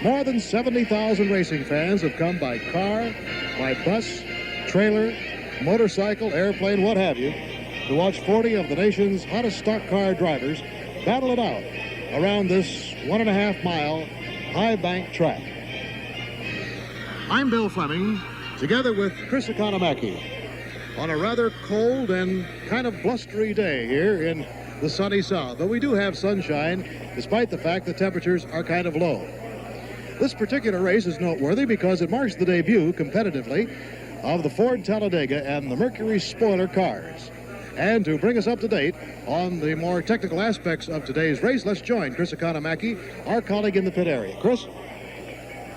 More than 70,000 racing fans have come by car, by bus, trailer, motorcycle, airplane, what have you, to watch 40 of the nation's hottest stock car drivers battle it out around this 1.5-mile high bank track. I'm Bill Fleming, together with Chris Economaki, on a rather cold and kind of blustery day here in the sunny south. But we do have sunshine, despite the fact the temperatures are kind of low. This particular race is noteworthy because it marks the debut, competitively, of the Ford Talladega and the Mercury spoiler cars. And to bring us up to date on the more technical aspects of today's race, let's join Chris Economaki, our colleague in the pit area. Chris?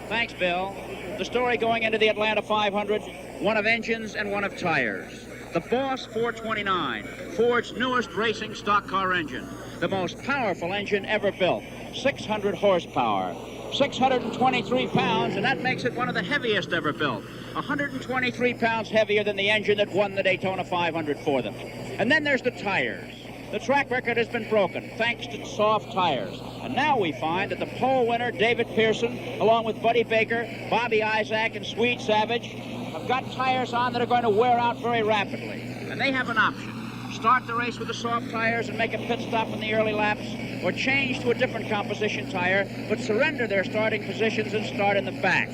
Thanks, Bill. The story going into the Atlanta 500, one of engines and one of tires. The Boss 429, Ford's newest racing stock car engine. The most powerful engine ever built, 600 horsepower. 623 pounds, and that makes it one of the heaviest ever built. 123 pounds heavier than the engine that won the Daytona 500 for them. And then there's the tires. The track record has been broken thanks to soft tires. And now we find that the pole winner, David Pearson, along with Buddy Baker, Bobby Isaac, and Swede Savage, have got tires on that are going to wear out very rapidly. And they have an option. Start the race with the soft tires and make a pit stop in the early laps, or change to a different composition tire, but surrender their starting positions and start in the back.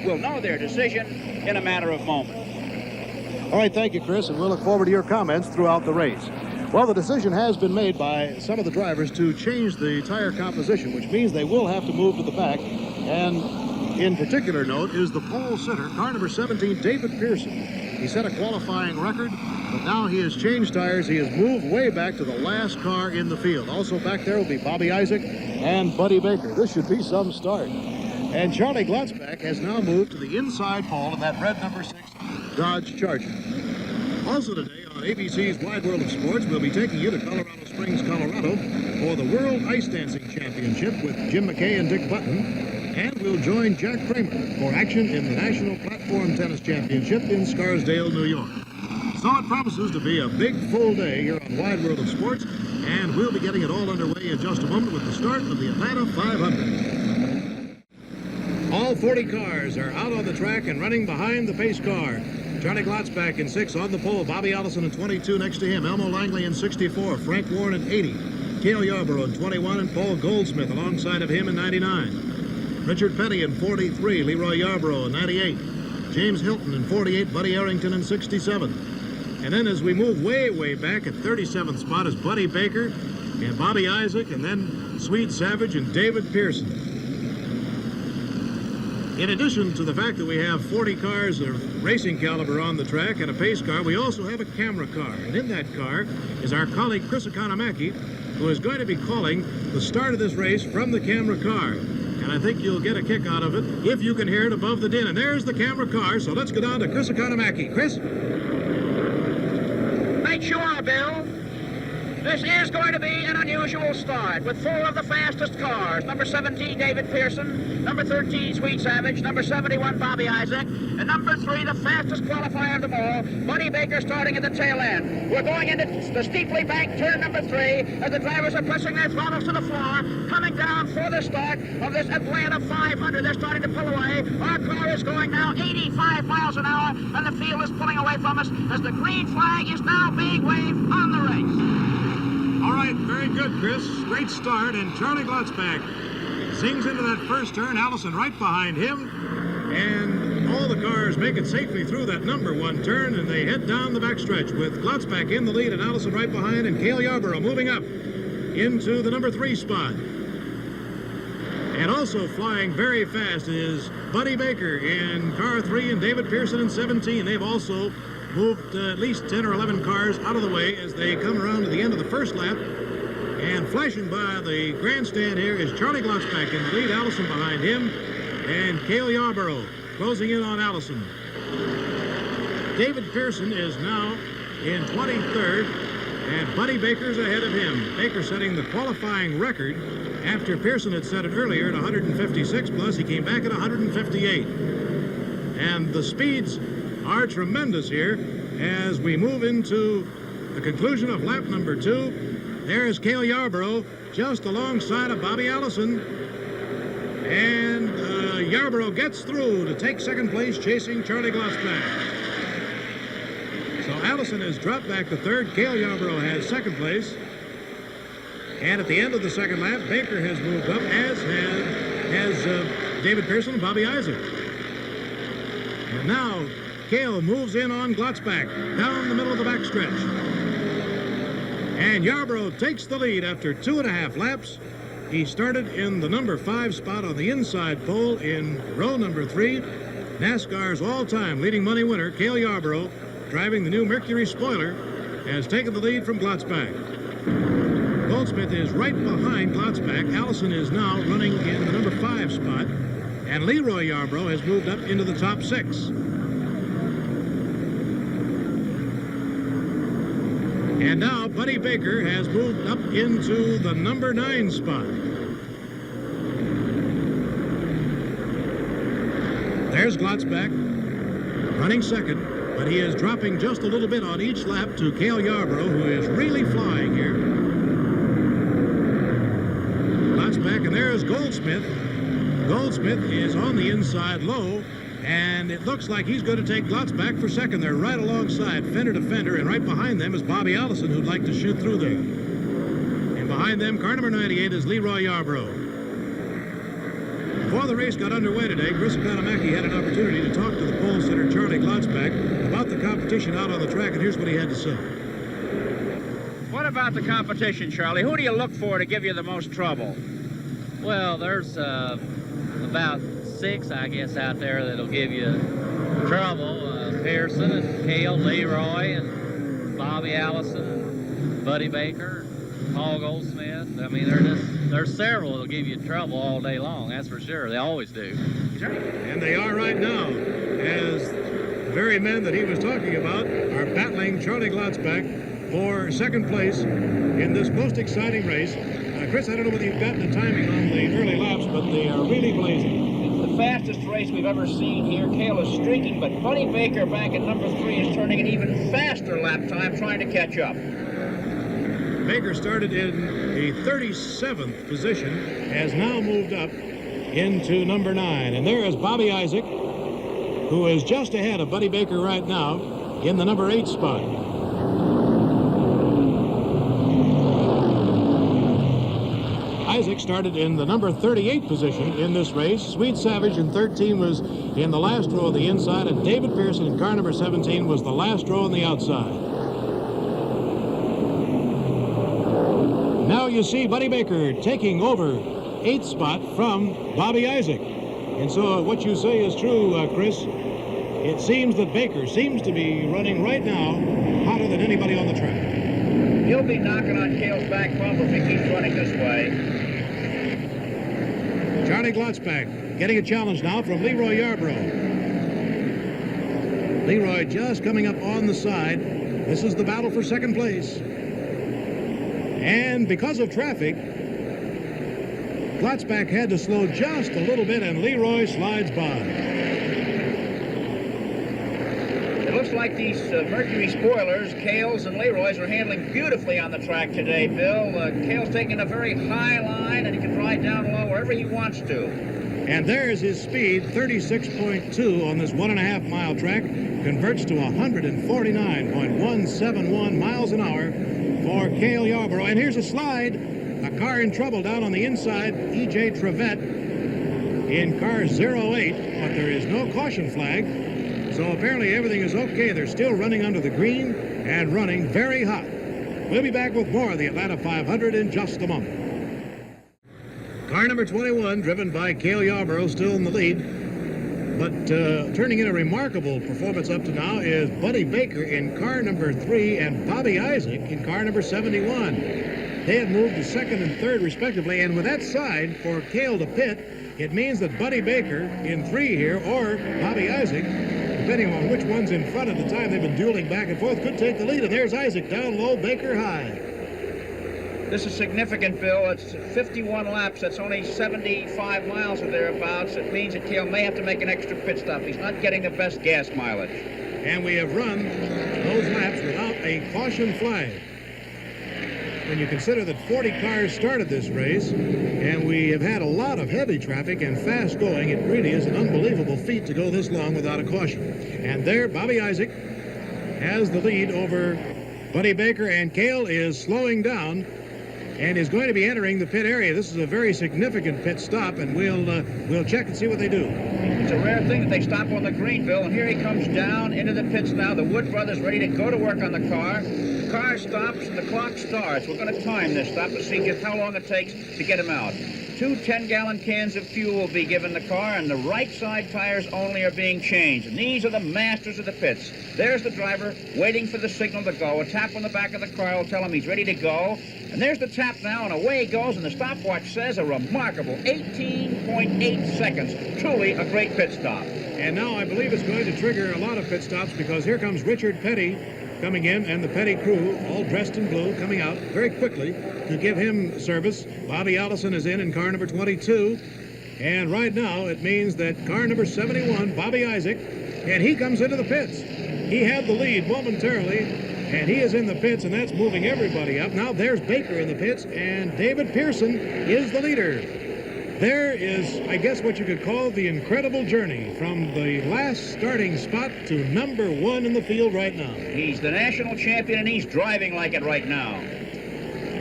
We'll know their decision in a matter of moments. All right, thank you, Chris, and we'll look forward to your comments throughout the race. Well, the decision has been made by some of the drivers to change the tire composition, which means they will have to move to the back. And in particular note is the pole sitter, car number 17, David Pearson. He set a qualifying record, but now he has changed tires. He has moved way back to the last car in the field. Also back there will be Bobby Isaac and Buddy Baker. This should be some start. And Charlie Glotzback has now moved to the inside pole in that red number 6 Dodge Charger. Also today on ABC's Wide World of Sports, we'll be taking you to Colorado Springs, Colorado for the World Ice Dancing Championship with Jim McKay and Dick Button. And we'll join Jack Kramer for action in the National Platform Tennis Championship in Scarsdale, New York. So it promises to be a big, full day here on Wide World of Sports, and we'll be getting it all underway in just a moment with the start of the Atlanta 500. All 40 cars are out on the track and running behind the pace car. Charlie Glotzback in 6 on the pole, Bobby Allison in 22 next to him, Elmo Langley in 64, Frank Warren in 80, Cale Yarborough in 21, and Paul Goldsmith alongside of him in 99. Richard Petty in 43, Leroy Yarborough in 98, James Hilton in 48, Buddy Arrington in 67. And then as we move way, way back at 37th spot is Buddy Baker and Bobby Isaac, and then Swede Savage and David Pearson. In addition to the fact that we have 40 cars of racing caliber on the track and a pace car, we also have a camera car. And in that car is our colleague Chris Economaki, who is going to be calling the start of this race from the camera car. And I think you'll get a kick out of it if you can hear it above the din. And there's the camera car, so let's go down to Chris Economaki. Chris? Right you are, Bill. This is going to be an unusual start with 4 of the fastest cars. Number 17, David Pearson. Number 13, Swede Savage. Number 71, Bobby Isaac. And number 3, the fastest qualifier of them all, Buddy Baker, starting at the tail end. We're going into the steeply banked turn number 3 as the drivers are pressing their throttles to the floor, coming down for the start of this Atlanta 500. They're starting to pull away. Our car is going now 85 miles an hour, and the field is pulling away from us as the green flag is now being waved on the race. All right, very good, Chris. Great start, and Charlie Glotzback zings into that first turn. Allison right behind him, and all the cars make it safely through that number 1 turn, and they head down the backstretch with Glotzback in the lead and Allison right behind, and Cale Yarborough moving up into the number 3 spot. And also flying very fast is Buddy Baker in car 3 and David Pearson in 17. They've also moved at least 10 or 11 cars out of the way as they come around to the end of the first lap. And flashing by the grandstand here is Charlie Glotzback in the lead, Allison behind him, and Cale Yarborough closing in on Allison. David Pearson is now in 23rd, and Buddy Baker's ahead of him. Baker setting the qualifying record after Pearson had set it earlier at 156 plus. He came back at 158. And the speeds are tremendous here as we move into the conclusion of lap number 2. There's Cale Yarborough just alongside of Bobby Allison. And and Yarborough gets through to take second place, chasing Charlie Glotzback. So Allison has dropped back to third. Cale Yarborough has second place. And at the end of the second lap, Baker has moved up, as has David Pearson and Bobby Isaac. And now Cale moves in on Glotzback down the middle of the backstretch. And Yarborough takes the lead after 2.5 laps. He started in the number 5 spot on the inside pole in row number 3. NASCAR's all-time leading money winner, Cale Yarborough, driving the new Mercury spoiler, has taken the lead from Glotzback. Goldsmith is right behind Glotzback. Allison is now running in the number 5 spot, and Leroy Yarborough has moved up into the top 6. And now Buddy Baker has moved up into the number 9 spot. There's Glotzback running second, but he is dropping just a little bit on each lap to Cale Yarborough, who is really flying here. Glotzback, and there's Goldsmith. Goldsmith is on the inside low, and it looks like he's going to take Glotzback for second. They're right alongside, fender to fender, and right behind them is Bobby Allison, who'd like to shoot through there. And behind them, car number 98 is Leroy Yarborough. Before the race got underway today, Chris Economaki had an opportunity to talk to the pole sitter, Charlie Glotzback, about the competition out on the track, and here's what he had to say. What about the competition, Charlie? Who do you look for to give you the most trouble? Well, there's about 6, I guess, out there that'll give you trouble. Pearson and Cale, Leroy, and Bobby Allison, and Buddy Baker, Paul Goldsmith. I mean, there's several that'll give you trouble all day long, that's for sure. They always do. And they are right now, as the very men that he was talking about are battling Charlie Glotzback for second place in this most exciting race. Chris, I don't know whether you've gotten the timing on the early laps, but they are really blazing. It's the fastest race we've ever seen here. Cale is streaking, but Buddy Baker back at number 3 is turning an even faster lap time, trying to catch up. Baker started in the 37th position, has now moved up into number 9. And there is Bobby Isaac, who is just ahead of Buddy Baker right now in the number 8 spot. Isaac started in the number 38 position in this race. Sweet Savage in 13 was in the last row of the inside, and David Pearson in car number 17 was the last row on the outside. Now you see Buddy Baker taking over 8th spot from Bobby Isaac. And so what you say is true, Chris. It seems that Baker seems to be running right now hotter than anybody on the track. He'll be knocking on Cale's back bumper if he keeps running this way. Charlie Glotzback getting a challenge now from Leroy Yarborough. Leroy just coming up on the side. This is the battle for second place. And because of traffic, Glotzback had to slow just a little bit, and Leroy slides by. It looks like these Mercury spoilers, Cale's and Leroy's, are handling beautifully on the track today, Bill. Cale's taking a very high line, and he can ride down low wherever he wants to. And there's his speed, 36.2 on this 1.5-mile track, converts to 149.171 miles an hour for Cale Yarborough. And here's a slide, a car in trouble down on the inside, E.J. Trevette in car 08, but there is no caution flag. So apparently everything is okay. They're still running under the green and running very hot. We'll be back with more of the Atlanta 500 in just a moment. Car number 21, driven by Cale Yarborough, still in the lead. But turning in a remarkable performance up to now is Buddy Baker in car number 3 and Bobby Isaac in car number 71. They have moved to second and third, respectively. And with that side for Cale to pit, it means that Buddy Baker in 3 here, or Bobby Isaac, depending on which one's in front at the time they've been dueling back and forth, could take the lead. And there's Isaac down low, Baker high. This is significant, Bill. It's 51 laps. That's only 75 miles or thereabouts. It means that Cale may have to make an extra pit stop. He's not getting the best gas mileage. And we have run those laps without a caution flag. when you consider that 40 cars started this race, and we have had a lot of heavy traffic and fast going. It really is an unbelievable feat to go this long without a caution. And there, Bobby Isaac has the lead over Buddy Baker, and Cale is slowing down and is going to be entering the pit area. This is a very significant pit stop, and we'll check and see what they do. It's a rare thing that they stop on the green, Bill, and here he comes down into the pits now. The Wood brothers ready to go to work on the car. The car stops and the clock starts. We're going to time this stop to see just how long it takes to get him out. 2 10-gallon cans of fuel will be given the car, and the right side tires only are being changed. And these are the masters of the pits. There's the driver waiting for the signal to go. A tap on the back of the car will tell him he's ready to go. And there's the tap now, and away he goes, and the stopwatch says a remarkable 18.8 seconds. Truly a great pit stop. And now I believe it's going to trigger a lot of pit stops, because here comes Richard Petty coming in, and the Petty crew, all dressed in blue, coming out very quickly to give him service. Bobby Allison is in car number 22. And right now, it means that car number 71, Bobby Isaac, and he comes into the pits. He had the lead momentarily, and he is in the pits, and that's moving everybody up. Now there's Baker in the pits, and David Pearson is the leader. There is, I guess, what you could call the incredible journey from the last starting spot to number 1 in the field right now. He's the national champion, and he's driving like it right now.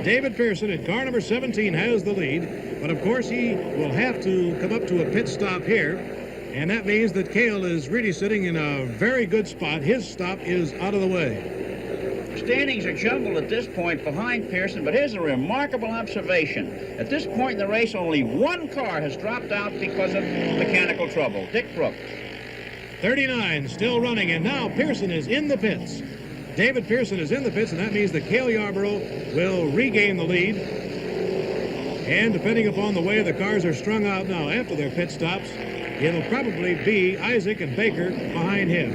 David Pearson at car number 17 has the lead, but of course he will have to come up to a pit stop here, and that means that Cale is really sitting in a very good spot. His stop is out of the way. Standings are jumbled at this point behind Pearson, but here's a remarkable observation. At this point in the race, only one car has dropped out because of mechanical trouble. Dick Brooks. 39 still running, and now Pearson is in the pits. David Pearson is in the pits, and that means that Cale Yarborough will regain the lead. And depending upon the way the cars are strung out now after their pit stops, it'll probably be Isaac and Baker behind him.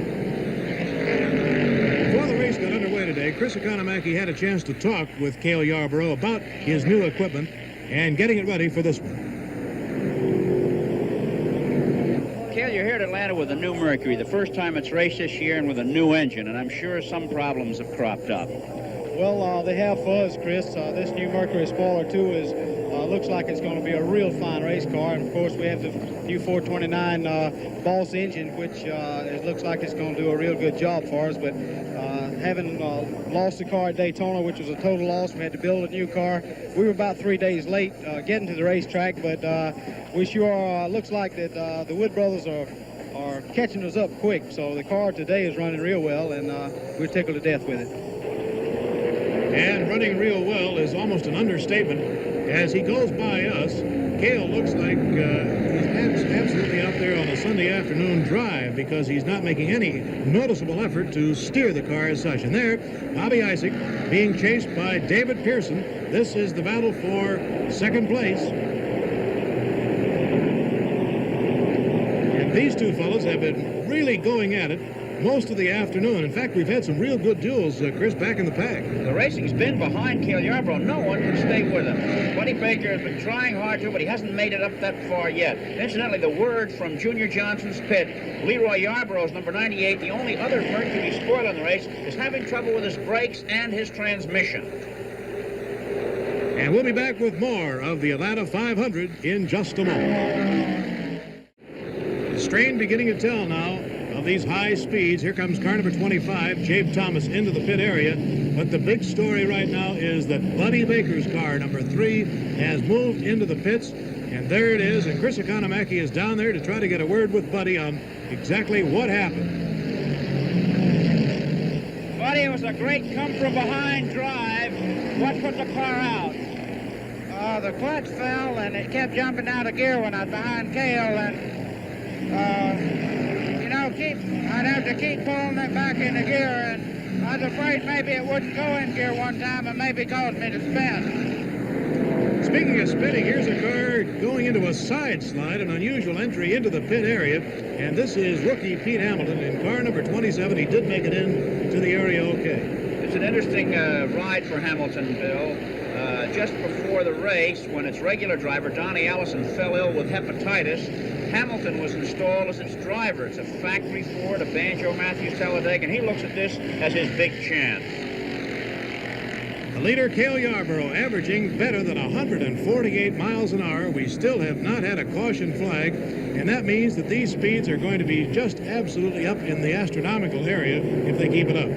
Before the race got underway today, Chris Economaki had a chance to talk with Cale Yarborough about his new equipment and getting it ready for this one. Cale, you're here at Atlanta with a new Mercury, the first time it's raced this year, and with a new engine, and I'm sure some problems have cropped up. Well, they have for us, Chris. This new Mercury Spoiler 2 is looks like it's going to be a real fine race car, and of course we have the new 429 Boss engine, which it looks like it's going to do a real good job for us. But having lost the car at Daytona, which was a total loss, we had to build a new car. We were about 3 days late getting to the racetrack, but we sure looks like that the Wood brothers are catching us up quick. So the car today is running real well, and we're tickled to death with it. And running real well is almost an understatement. As he goes by us, Cale looks like he's absolutely out there on a Sunday afternoon drive, because he's not making any noticeable effort to steer the car as such. And there, Bobby Isaac being chased by David Pearson. This is the battle for second place. And these two fellows have been really going at it most of the afternoon. In fact, we've had some real good duels, Chris, back in the pack. The racing's been behind Cale Yarborough. No one can stay with him. Buddy Baker has been trying hard to, but he hasn't made it up that far yet. Incidentally, the word from Junior Johnson's pit, Leroy Yarborough's number 98, the only other Mercury spoiler in the race, is having trouble with his brakes and his transmission. And we'll be back with more of the Atlanta 500 in just a moment. The strain beginning to tell now of these high speeds. Here comes car number 25, Jabe Thomas, into the pit area. But the big story right now is that Buddy Baker's car, number 3, has moved into the pits. And there it is. And Chris Economaki is down there to try to get a word with Buddy on exactly what happened. Buddy, it was a great come-from-behind drive. What put the car out? The clutch fell, and it kept jumping out of gear when I was behind Cale, and I'd have to keep pulling it back into gear, and I was afraid maybe it wouldn't go in gear one time and maybe cause me to spin. Speaking of spinning, here's a car going into a side slide, an unusual entry into the pit area, and this is rookie Pete Hamilton in car number 27. He did make it into the area okay. It's an interesting ride for Hamilton, Bill. Just before the race, when its regular driver, Donnie Allison, fell ill with hepatitis, Hamilton was installed as its driver. It's a factory Ford, a Banjo Matthews Talladega, and he looks at this as his big chance. A Leader Cale Yarborough averaging better than 148 miles an hour. We still have not had a caution flag, and that means that these speeds are going to be just absolutely up in the astronomical area if they keep it up.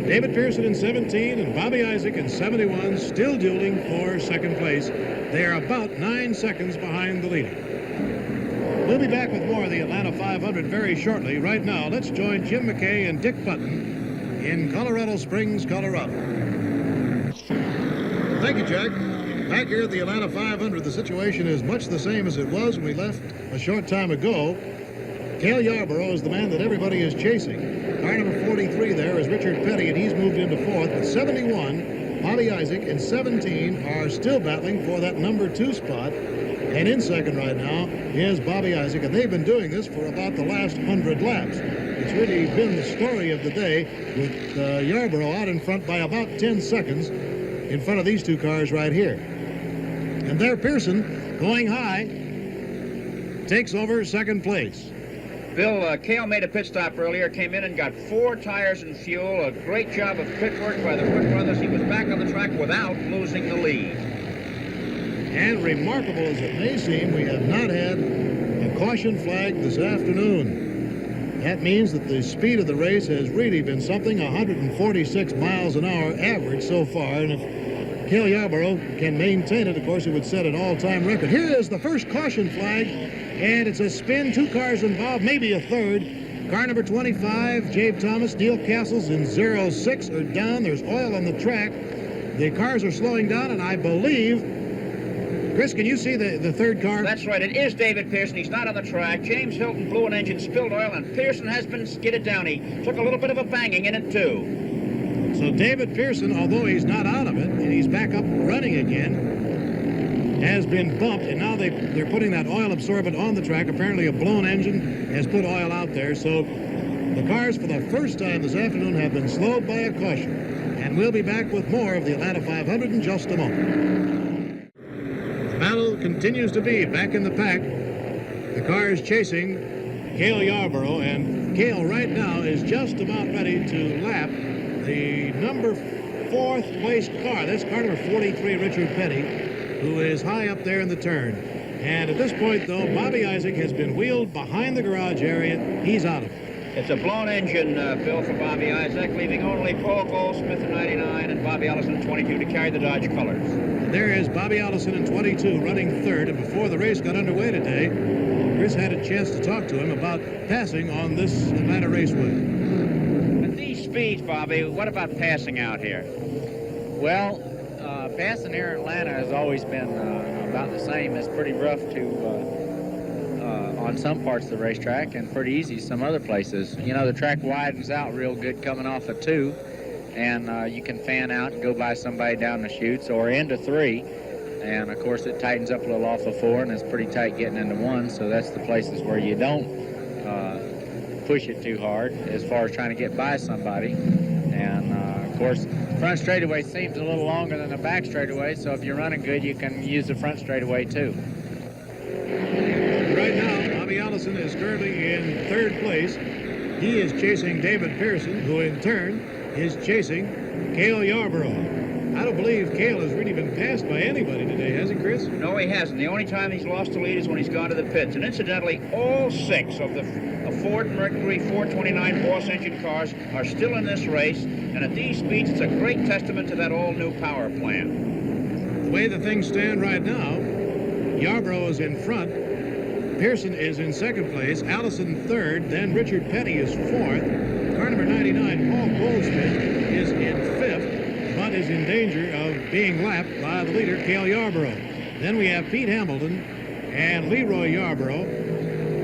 David Pearson in 17 and Bobby Isaac in 71 still dueling for second place. They are about 9 seconds behind the leader. We'll be back with more of the Atlanta 500 very shortly. Right now, let's join Jim McKay and Dick Button in Colorado Springs, Colorado. Thank you, Jack. Back here at the Atlanta 500, the situation is much the same as it was when we left a short time ago. Cale Yarborough is the man that everybody is chasing. Car number 43 there is Richard Petty, and he's moved into fourth. But 71, Bobby Isaac, and 17 are still battling for that number 2 spot. And in second right now is Bobby Isaac, and they've been doing this for about the last 100 laps. It's really been the story of the day, with Yarborough out in front by about 10 seconds in front of these two cars right here. And there Pearson, going high, takes over second place. Bill, Cale made a pit stop earlier, came in and got 4 tires and fuel. A great job of pit work by the Wood brothers. He was back on the track without losing the lead. And remarkable as it may seem, we have not had a caution flag this afternoon. That means that the speed of the race has really been something, 146 miles an hour average so far. And if Cale Yarborough can maintain it, of course, it would set an all-time record. Here is the first caution flag, and it's a spin. 2 cars involved, maybe a third. Car number 25, Jabe Thomas, Neil Castles in 06 are down. There's oil on the track. The cars are slowing down, and I believe, Chris, can you see the third car? That's right. It is David Pearson. He's not on the track. James Hilton blew an engine, spilled oil, and Pearson has been skidded down. He took a little bit of a banging in it, too. So David Pearson, although he's not out of it, and he's back up running again, has been bumped, and now they're putting that oil absorbent on the track. Apparently a blown engine has put oil out there. So the cars, for the first time this afternoon, have been slowed by a caution. And we'll be back with more of the Atlanta 500 in just a moment. The battle continues to be back in the pack. The cars chasing Cale Yarborough, and Cale right now is just about ready to lap the number 4th place car. That's car number 43, Richard Petty, who is high up there in the turn. And at this point, though, Bobby Isaac has been wheeled behind the garage area. He's out of it. It's a blown engine, Bill, for Bobby Isaac, leaving only Paul Goldsmith in 99 and Bobby Allison in 22 to carry the Dodge colors. And there is Bobby Allison in 22 running third. And before the race got underway today, Chris had a chance to talk to him about passing on this Atlanta Raceway. At these speeds, Bobby, what about passing out here? Well, passing here in Atlanta has always been about the same. It's pretty rough to on some parts of the racetrack and pretty easy some other places. You know, the track widens out real good coming off of 2, and you can fan out and go by somebody down the chutes or into 3. And of course it tightens up a little off of 4, and it's pretty tight getting into 1. So that's the places where you don't push it too hard as far as trying to get by somebody. And of course, front straightaway seems a little longer than the back straightaway, so if you're running good, you can use the front straightaway too. Right now, Bobby Allison is currently in 3rd place. He is chasing David Pearson, who in turn is chasing Cale Yarborough. I don't believe Cale has really been passed by anybody today, has he, Chris? No, he hasn't. The only time he's lost the lead is when he's gone to the pits. And incidentally, all 6 of the Ford Mercury 429 Boss engine cars are still in this race. And at these speeds, it's a great testament to that all-new power plant. The way the things stand right now, Yarborough is in front. Pearson is in 2nd place. Allison 3rd. Then Richard Petty is 4th. Car number 99, Paul Goldsmith, is in 5th, but is in danger of being lapped by the leader, Cale Yarborough. Then we have Pete Hamilton and Leroy Yarborough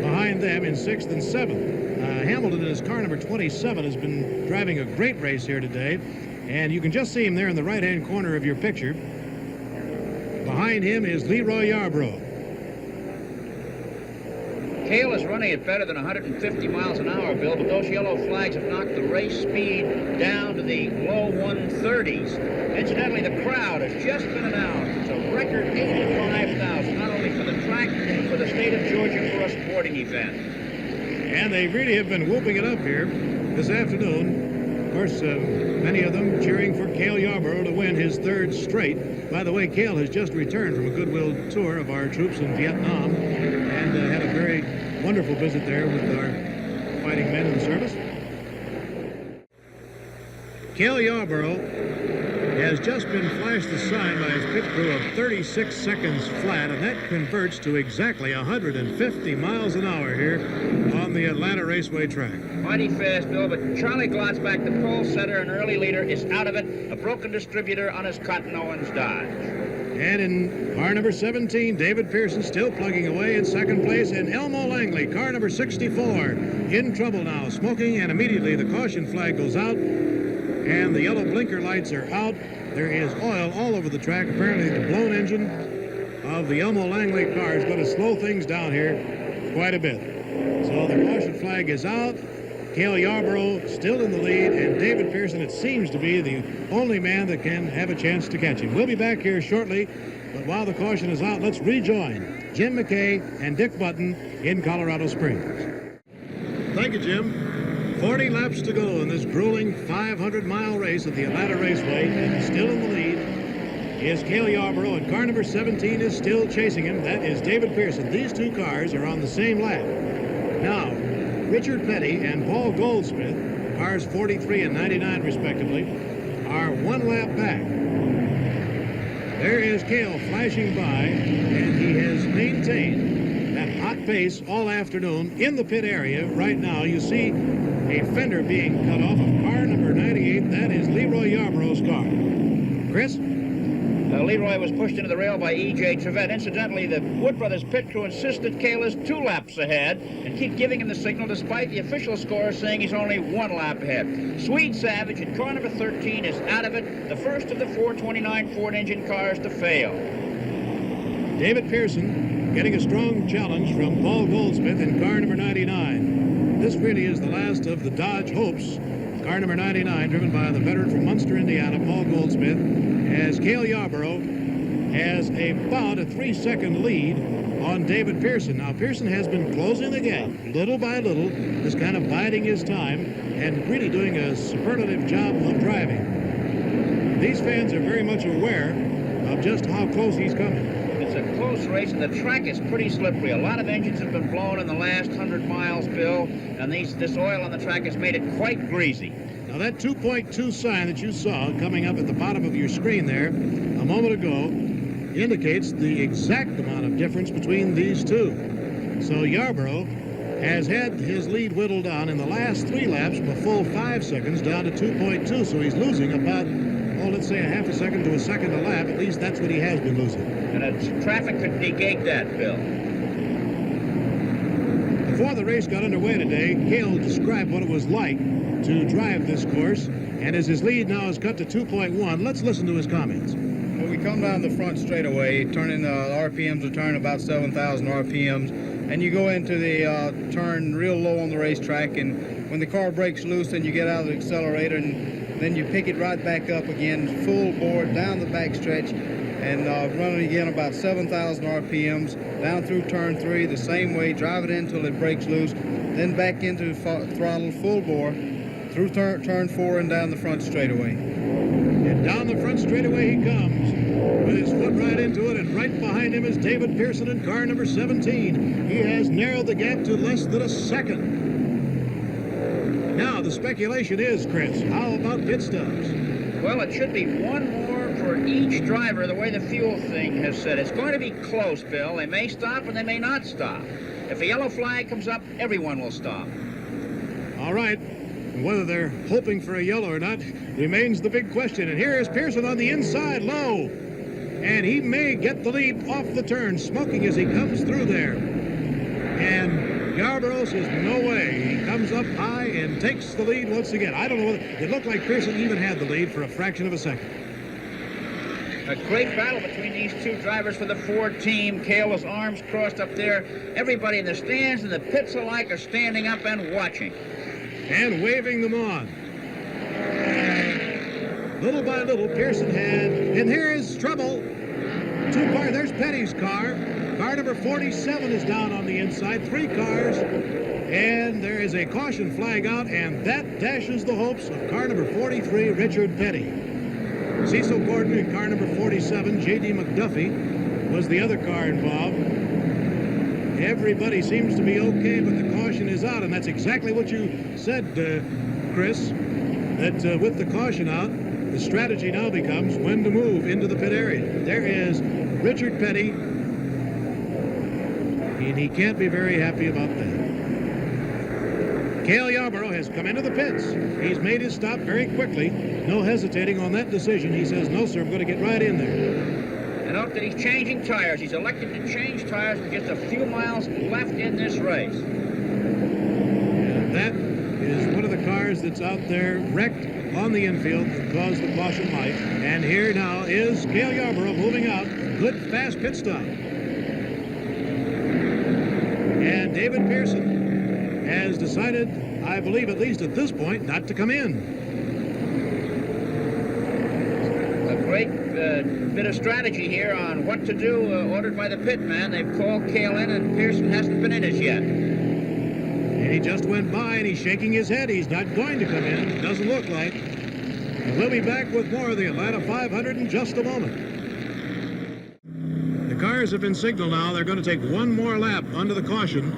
behind them in 6th and 7th. Hamilton in his car number 27 has been driving a great race here today, and you can just see him there in the right-hand corner of your picture. Behind him is Leroy Yarborough. Cale is running at better than 150 miles an hour, Bill, but those yellow flags have knocked the race speed down to the low 130s. Incidentally, the crowd has just been announced. It's a record 85,000, not only for the track, but for the state of Georgia for a sporting event. And they really have been whooping it up here this afternoon. course, many of them cheering for Cale Yarborough to win his third straight. By the way, Cale has just returned from a goodwill tour of our troops in Vietnam and had a very wonderful visit there with our fighting men in the service. Cale Yarborough has just been flashed a sign by his pit crew of 36 seconds flat, and that converts to exactly 150 miles an hour here on the Atlanta Raceway track. Mighty fast, Bill, but Charlie Glotzback, the pole setter and early leader, is out of it. A broken distributor on his Cotton Owens Dodge. And in car number 17, David Pearson still plugging away in second place, and Elmo Langley, car number 64, in trouble now, smoking, and immediately the caution flag goes out. And the yellow blinker lights are out. There is oil all over the track. Apparently the blown engine of the Elmo Langley car is going to slow things down here quite a bit. So the caution flag is out. Cale Yarborough still in the lead, and David Pearson, it seems to be the only man that can have a chance to catch him. We'll be back here shortly, but while the caution is out, let's rejoin Jim McKay and Dick Button in Colorado Springs. Thank you, Jim. 40 laps to go in this grueling 500-mile race at the Atlanta Raceway, and still in the lead is Cale Yarborough, and car number 17 is still chasing him. That is David Pearson. These two cars are on the same lap. Now, Richard Petty and Paul Goldsmith, cars 43 and 99 respectively, are one lap back. There is Cale flashing by, and he has maintained that hot pace all afternoon in the pit area. Right now, you see a fender being cut off of car number 98. That is Leroy Yarborough's car. Chris? Leroy was pushed into the rail by E.J. Trevette. Incidentally, the Wood Brothers pit crew insists that Cale is 2 laps ahead and keep giving him the signal despite the official score saying he's only 1 lap ahead. Swede Savage in car number 13 is out of it, the first of the 429 Ford engine cars to fail. David Pearson getting a strong challenge from Paul Goldsmith in car number 99. This really is the last of the Dodge hopes. Car number 99, driven by the veteran from Munster, Indiana, Paul Goldsmith, as Cale Yarborough has about a 3-second lead on David Pearson. Now, Pearson has been closing the gap little by little, just kind of biding his time and really doing a superlative job of driving. These fans are very much aware of just how close he's coming. It's a close race, and the track is pretty slippery. A lot of engines have been blown in the last 100 miles, Bill, and this oil on the track has made it quite greasy. Now, that 2.2 sign that you saw coming up at the bottom of your screen there a moment ago indicates the exact amount of difference between these two. So Yarborough has had his lead whittled down in the last 3 laps from a full 5 seconds down to 2.2, so he's losing about, let's say a half a second to a second a lap. At least that's what he has been losing. And traffic could negate that, Bill. Before the race got underway today, Cale described what it was like to drive this course, and as his lead now is cut to 2.1, let's listen to his comments. When we come down the front straightaway, turning RPMs will turn about 7,000 RPMs, and you go into the turn real low on the racetrack, and when the car breaks loose, then you get out of the accelerator, and then you pick it right back up again, full bore down the back stretch, and running again about 7,000 RPMs, down through turn 3 the same way, drive it in until it breaks loose, then back into throttle full bore, through turn 4 and down the front straightaway. And down the front straightaway he comes with his foot right into it, and right behind him is David Pearson in car number 17. He has narrowed the gap to less than a second. Now, the speculation is, Chris, how about pit stops? Well, it should be 1 more for each driver, the way the fuel thing has said. It's going to be close, Bill. They may stop and they may not stop. If a yellow flag comes up, everyone will stop. All right. Whether they're hoping for a yellow or not remains the big question. And here is Pearson on the inside, low. And he may get the lead off the turn, smoking as he comes through there. And Yarborough says, no way. He comes up high and takes the lead once again. I don't know whether it looked like Pearson even had the lead for a fraction of a second. A great battle between these two drivers for the Ford team. Cale with arms crossed up there. Everybody in the stands and the pits alike are standing up and watching. And waving them on. Little by little, Pearson had, and here is trouble. There's Petty's car Car number 47 is down on the inside. 3 cars. And there is a caution flag out, and that dashes the hopes of car number 43, Richard Petty. Cecil Gordon in car number 47, J.D. McDuffie, was the other car involved. Everybody seems to be okay, but the caution is out, and that's exactly what you said, Chris, that with the caution out, the strategy now becomes when to move into the pit area. There is Richard Petty, and he can't be very happy about that. Cale Yarborough has come into the pits. He's made his stop very quickly. No hesitating on that decision. He says, no, sir, I'm going to get right in there. And note that he's changing tires. He's elected to change tires with just a few miles left in this race. And that is one of the cars that's out there wrecked on the infield that caused the caution light. And here now is Cale Yarborough moving out. Good, fast pit stop. And David Pearson has decided, I believe at least at this point, not to come in. A great bit of strategy here on what to do, ordered by the pit man. They've called Cale in, and Pearson hasn't been in as yet. And he just went by, and he's shaking his head. He's not going to come in. It doesn't look like. And we'll be back with more of the Atlanta 500 in just a moment. The cars have been signaled now. They're going to take one more lap under the caution.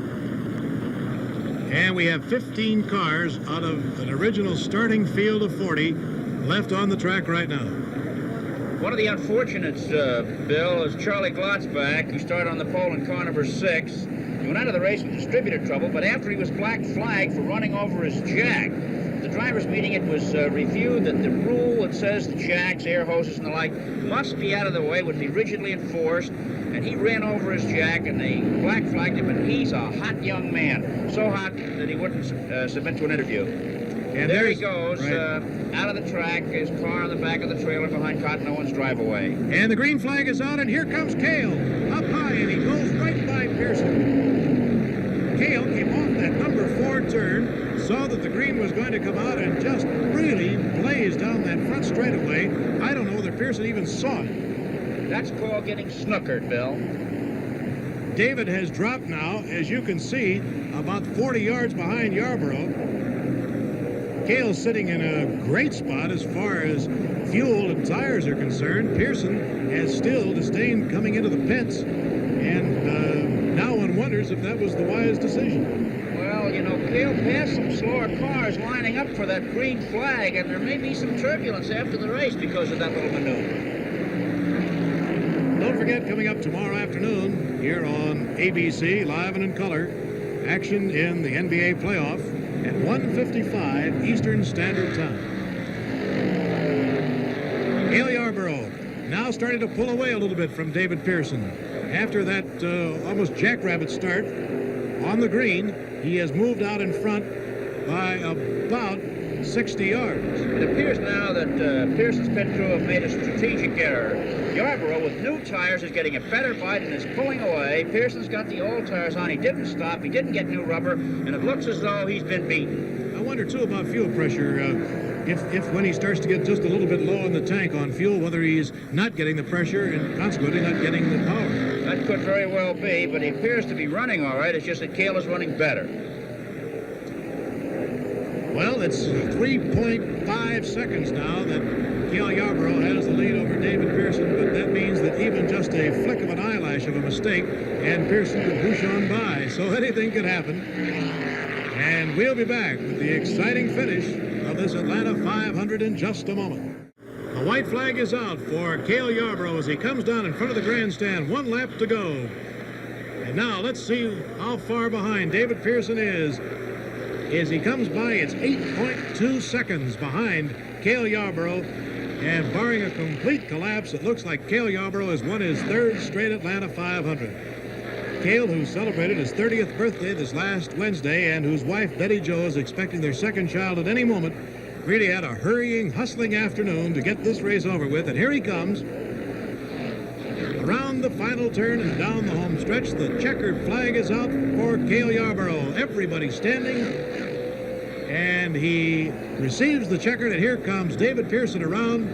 And we have 15 cars out of an original starting field of 40 left on the track right now. One of the unfortunates, Bill, is Charlie Glotzback, who started on the pole in car number 6. He went out of the race with distributor trouble, but after he was black flagged for running over his jack, the drivers' meeting, it was reviewed that the rule that says the jacks, air hoses, and the like must be out of the way would be rigidly enforced. And he ran over his jack, and they black flagged him, and he's a hot young man. So hot that he wouldn't submit to an interview. And there he goes, right, out of the track, his car on the back of the trailer behind Cotton Owens' drive-away. And the green flag is out, and here comes Cale, up high, and he goes right by Pearson. Cale came off that number 4 turn, saw that the green was going to come out, and just really blazed down that front straightaway. I don't know whether Pearson even saw it. That's called getting snookered, Bill. David has dropped now, as you can see, about 40 yards behind Yarborough. Cale's sitting in a great spot as far as fuel and tires are concerned. Pearson has still disdained coming into the pits, and now one wonders if that was the wise decision. Well, you know, Cale passed some slower cars lining up for that green flag, and there may be some turbulence after the race because of that little maneuver. Don't forget, coming up tomorrow afternoon here on ABC, live and in color, action in the NBA playoff at 1:55 Eastern Standard Time. Cale Yarborough now starting to pull away a little bit from David Pearson. After that almost jackrabbit start on the green, he has moved out in front by about 60 yards. It appears now that Pearson's pit crew have made a strategic error. Yarborough, with new tires, is getting a better bite and is pulling away. Pearson's got the old tires on. He didn't stop. He didn't get new rubber, and it looks as though he's been beaten. I wonder, too, about fuel pressure. If when he starts to get just a little bit low in the tank on fuel, whether he's not getting the pressure and consequently not getting the power. That could very well be, but he appears to be running all right. It's just that Cale is running better. Well, it's 3.5 seconds now that Cale Yarborough has the lead over David Pearson, but that means that even just a flick of an eyelash of a mistake, and Pearson could whoosh on by. So anything could happen. And we'll be back with the exciting finish of this Atlanta 500 in just a moment. The white flag is out for Cale Yarborough as he comes down in front of the grandstand. 1 lap to go. And now let's see how far behind David Pearson is. As he comes by, it's 8.2 seconds behind Cale Yarborough. And barring a complete collapse, it looks like Cale Yarborough has won his 3rd straight Atlanta 500. Cale, who celebrated his 30th birthday this last Wednesday and whose wife Betty Jo is expecting their 2nd child at any moment, really had a hurrying, hustling afternoon to get this race over with. And here he comes. Around the final turn and down the home stretch, the checkered flag is out for Cale Yarborough. Everybody standing, and he receives the checkered, and here comes David Pearson around,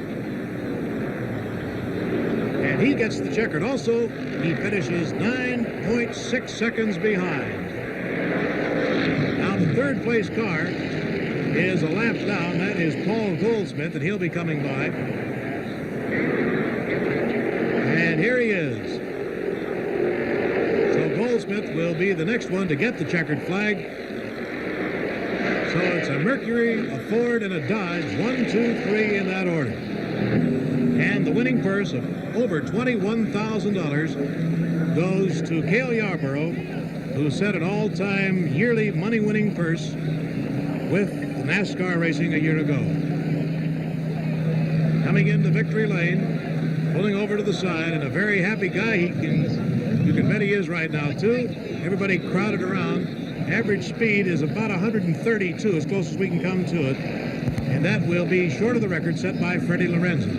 and he gets the checkered also. He finishes 9 9.6 seconds behind. Now the third place car is a lap down. That is Paul Goldsmith, and he'll be coming by. And here he is. So Goldsmith will be the next one to get the checkered flag. So it's a Mercury, a Ford, and a Dodge, 1, 2, 3 in that order. And the winning purse of over $21,000 goes to Cale Yarborough, who set an all-time yearly money-winning purse with the NASCAR racing a year ago. Coming into victory lane, pulling over to the side, and a very happy guy. You can bet he is right now, too. Everybody crowded around. Average speed is about 132, as close as we can come to it. And that will be short of the record set by Freddie Lorenzen.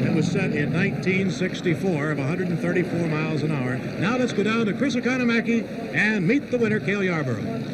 That was set in 1964 of 134 miles an hour. Now let's go down to Chris Economaki and meet the winner, Cale Yarborough.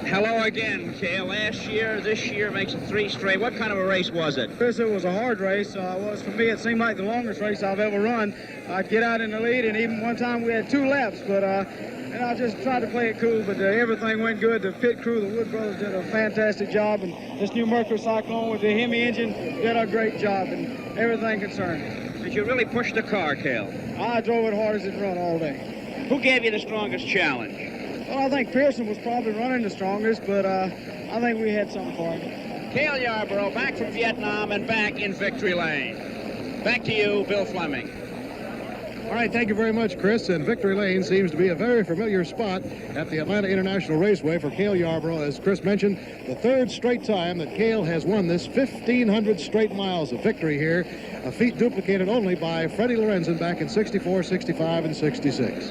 Hello again, Cale. Last year, this year makes it 3 straight. What kind of a race was it? Chris, it was a hard race. For me, it seemed like the longest race I've ever run. I'd get out in the lead, and even one time we had 2 laps, but and I just tried to play it cool, but everything went good. The pit crew, the Wood Brothers, did a fantastic job, and this new Mercury Cyclone with the Hemi engine did a great job, and everything concerned. Did you really push the car, Cale? I drove it hard as it run all day. Who gave you the strongest challenge? Well, I think Pearson was probably running the strongest, but I think we had something for him. Cale Yarborough back from Vietnam and back in victory lane. Back to you, Bill Fleming. All right, thank you very much, Chris. And victory lane seems to be a very familiar spot at the Atlanta International Raceway for Cale Yarborough. As Chris mentioned, the 3rd straight time that Cale has won this 1,500 straight miles of victory here, a feat duplicated only by Freddie Lorenzen back in 64, 65, and 66.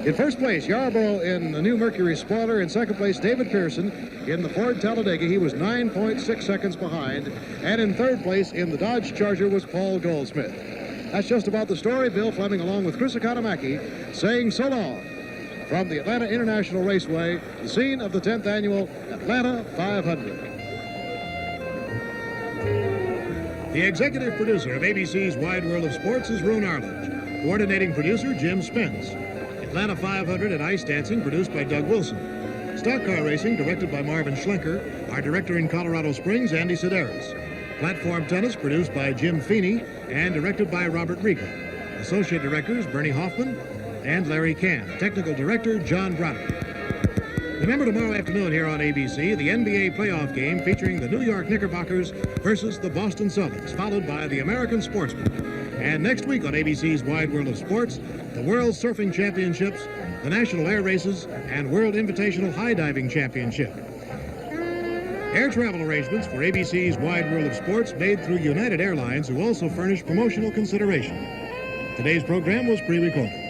In first place, Yarborough in the new Mercury spoiler. In second place, David Pearson in the Ford Talladega. He was 9.6 seconds behind. And in third place in the Dodge Charger was Paul Goldsmith. That's just about the story. Bill Fleming along with Chris Economaki saying so long from the Atlanta International Raceway, the scene of the 10th annual Atlanta 500. The executive producer of ABC's Wide World of Sports is Roone Arledge. Coordinating producer, Jim Spence. Atlanta 500 and ice dancing produced by Doug Wilson. Stock car racing directed by Marvin Schlenker. Our director in Colorado Springs, Andy Sedaris. Platform tennis produced by Jim Feeney and directed by Robert Rieger. Associate directors, Bernie Hoffman and Larry Kahn. Technical director, John Broderick. Remember tomorrow afternoon here on ABC, the NBA playoff game featuring the New York Knickerbockers versus the Boston Celtics, followed by the American Sportsman. And next week on ABC's Wide World of Sports, the World Surfing Championships, the National Air Races, and World Invitational High Diving Championship. Air travel arrangements for ABC's Wide World of Sports made through United Airlines, who also furnish promotional consideration. Today's program was pre-recorded.